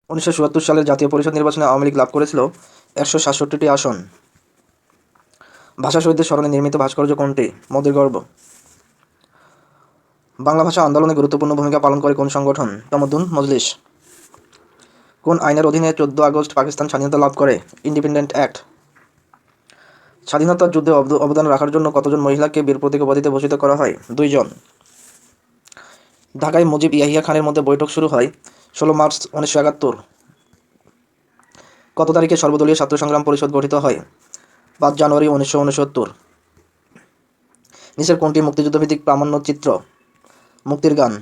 19৭ সালের জাতীয় পরিষদ নির্বাচনে আওয়ামী লীগ লাভ করেছিল 167টি আসন। ভাষা শহীদদের স্মরণে নির্মিত ভাস্কর্য কোনটি? মোদির গর্ব। বাংলা ভাষা আন্দোলনে গুরুত্বপূর্ণ ভূমিকা পালন করে কোন সংগঠন? তমদ্দুন মজলিস। কোন আইনের অধীনে 14 আগস্ট পাকিস্তান স্বাধীনতা লাভ করে? Independent act. স্বাধীনতার যুদ্ধে অবদান রাখার জন্য কতজন মহিলাকে বীর প্রতীক উপাধিতে ভূষিত করা হয়? 2 জন। ঢাকায় মুজিব ইয়াহিয়া খানের মধ্যে বৈঠক শুরু হয় 16 মার্চ 1971। কত তারিখে সর্বদলীয় ছাত্র সংগ্রাম পরিষদ গঠিত হয়? 5 জানুয়ারি 1969। নিচের কোনটি মুক্তিযুদ্ধভিত্তিক প্রামাণ্যচিত্র? মুক্তির গান।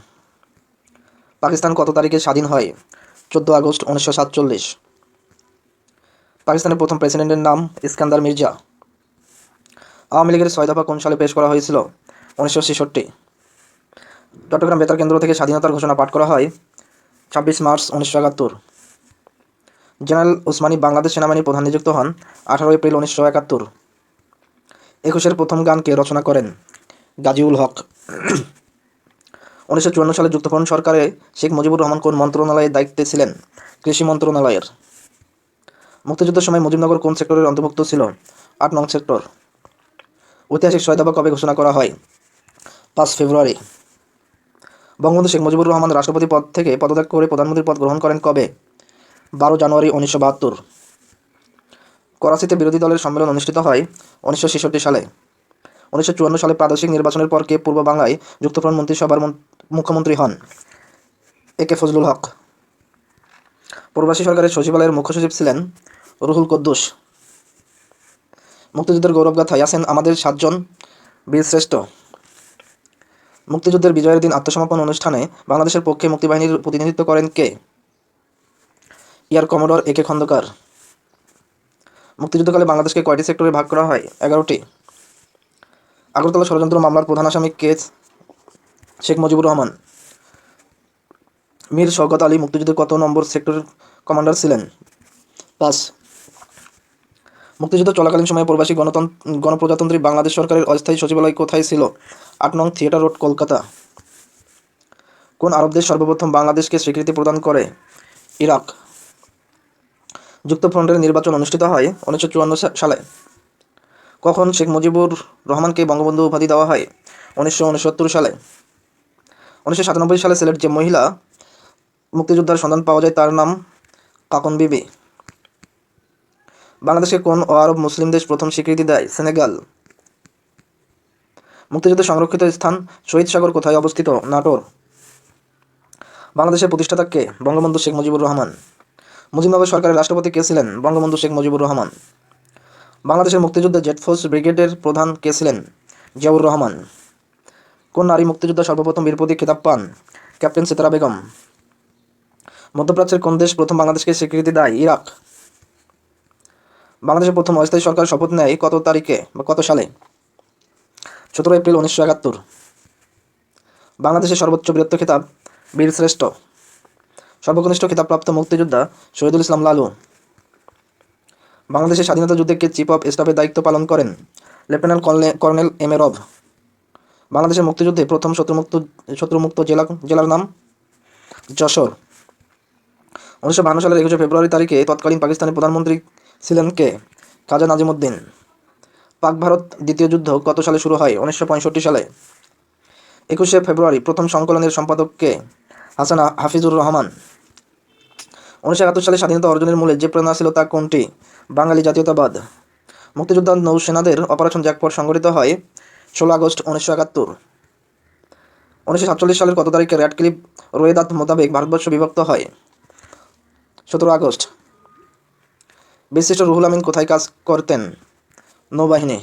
পাকিস্তান কত তারিখে স্বাধীন হয়? 14 আগস্ট 1947। পাকিস্তানের প্রথম প্রেসিডেন্টের নাম ইস্কান্দার মির্জা। আওয়ামী লীগের 6 দফা কোন সালে পেশ করা হয়েছিল? 1966। চট্টগ্রাম বেতার কেন্দ্র থেকে স্বাধীনতার ঘোষণা পাঠ করা হয় 26 মার্চ 1971। জেনারেল ওসমানী বাংলাদেশ সেনাবাহিনীর প্রধান নিযুক্ত হন 18 এপ্রিল 1971। 21-এর প্রথম গান কে রচনা করেন? গাজীউল হক। 1954 সালে যুক্তফ্রন্ট সরকারে শেখ মুজিবুর রহমান কোন মন্ত্রণালয়ের দায়িত্বে ছিলেন? কৃষি মন্ত্রণালয়ের। মুক্তিযুদ্ধের সময় মুজিবনগর কোন সেক্টরের অন্তর্ভুক্ত ছিল? 8 নং সেক্টর। ঐতিহাসিক 6 দফা কবে ঘোষণা করা হয়? 5 ফেব্রুয়ারি। বঙ্গবন্ধু শেখ মুজিবুর রহমান রাষ্ট্রপতি পদ থেকে পদত্যাগ করে প্রধানমন্ত্রীর পদ গ্রহণ করেন কবে? 12 জানুয়ারি 1972। করাচিতে বিরোধী দলের সম্মেলন অনুষ্ঠিত হয় 1966 সালে। 1954 সালে প্রাদেশিক নির্বাচনের পর কে পূর্ব বাংলায় যুক্তফ্রন্ট মন্ত্রিসভার মুখ্যমন্ত্রী হন? এ.কে ফজলুল হক। প্রবাসী সরকারের সচিবালয়ের মুখ্য সচিব ছিলেন রুহুল কুদ্দুস। মুক্তিযুদ্ধের গৌরবগাথায় আছেন আমাদের 7 জন বীরশ্রেষ্ঠ। মুক্তিযুদ্ধের বিজয়ের দিন আত্মসমর্পণ অনুষ্ঠানে বাংলাদেশের পক্ষে মুক্তিবাহিনীর প্রতিনিধিত্ব করেন কে? Air commodore A K Khandakar. মুক্তিযুদ্ধকালে বাংলাদেশকে কয়টি সেক্টরে ভাগ করা হয়? 11টি। আগরতলা ষড়যন্ত্র মামলার প্রধান আসামি কে? শেখ মুজিবুর রহমান। মীর শওকত আলী মুক্তিযুদ্ধের কত নম্বর সেক্টরের কমান্ডার ছিলেন? 5। মুক্তিযুদ্ধ চলাকালীন সময়ে প্রবাসী গণপ্রজাতন্ত্রী বাংলাদেশ সরকারের অস্থায়ী সচিবালয় কোথায় ছিল? 8 নং থিয়েটার রোড, কলকাতা। কোন আরব দেশ সর্বপ্রথম বাংলাদেশকে স্বীকৃতি প্রদান করে? ইরাক। যুক্তফ্রন্টের নির্বাচন অনুষ্ঠিত হয় 1954 সালে। কখন শেখ মুজিবুর রহমানকে বঙ্গবন্ধু উপাধি দেওয়া হয়? 1969 সালে। 1997 সালে সিলেট যে মহিলা মুক্তিযোদ্ধার সন্ধান পাওয়া যায় তার নাম কাকন বিবি। বাংলাদেশকে কোন আরব মুসলিম দেশ প্রথম স্বীকৃতি দেয়? সেনেগাল। মুক্তিযুদ্ধের সংরক্ষিত স্থান শহীদ সাগর কোথায় অবস্থিত? নাটোর। বাংলাদেশের প্রতিষ্ঠাতা কে? বঙ্গবন্ধু শেখ মুজিবুর রহমান। মুজিবনগর সরকারের রাষ্ট্রপতি কে ছিলেন? বঙ্গবন্ধু শেখ মুজিবুর রহমান। বাংলাদেশের মুক্তিযুদ্ধে জেড ফোর্স ব্রিগেডের প্রধান কে ছিলেন? জিয়াউর রহমান। কোন নারী মুক্তিযোদ্ধা সর্বপ্রথম বীর প্রতীক খেতাব পান? ক্যাপ্টেন সিতারা বেগম। মধ্যপ্রাচ্যের কোন দেশ প্রথম বাংলাদেশকে স্বীকৃতি দেয়? ইরাক। বাংলাদেশের প্রথম অস্থায়ী সরকার শপথ নেয় কত তারিখে বা কত সালে? 17 এপ্রিল 1971। বাংলাদেশের সর্বোচ্চ বীরত্ব খেতাব বীরশ্রেষ্ঠ। সর্বকনিষ্ঠ খেতাবপ্রাপ্ত মুক্তিযোদ্ধা শহীদুল ইসলাম লালু। বাংলাদেশের স্বাধীনতা যুদ্ধে কে চিফ অফ স্টাফের দায়িত্ব পালন করেন? লেফটেন্যান্ট কর্নেল এম এ রব। বাংলাদেশের মুক্তিযুদ্ধে প্রথম শত্রুমুক্ত জেলার নাম যশোর। 1952 সালের 21 ফেব্রুয়ারি তারিখে তৎকালীন পাকিস্তানের প্রধানমন্ত্রী ছিলেন কে? খাজা নাজিমুদ্দিন। পাক ভারত দ্বিতীয় যুদ্ধ কত সালে শুরু হয়? 1965 সালে। 21 ফেব্রুয়ারি প্রথম সংকলনের সম্পাদক কে? হাসান হাফিজুর রহমান। 1971 সালে স্বাধীনতা অর্জনের মূলে যে প্রেরণা ছিল তা কোনটি? বাঙালি জাতীয়তাবাদ। মুক্তিযোদ্ধা নৌসেনাদের অপারেশন জ্যাকপট সংঘটিত হয় 16 আগস্ট 1971। 1947 সালের কত তারিখে রেড ক্লিফ রোয়েদাদ মোতাবেক ভারতবর্ষ বিভক্ত হয়? 17 আগস্ট। বীরশ্রেষ্ঠ রুহুল আমিন কোথায় কাজ করতেন? নৌবাহিনী।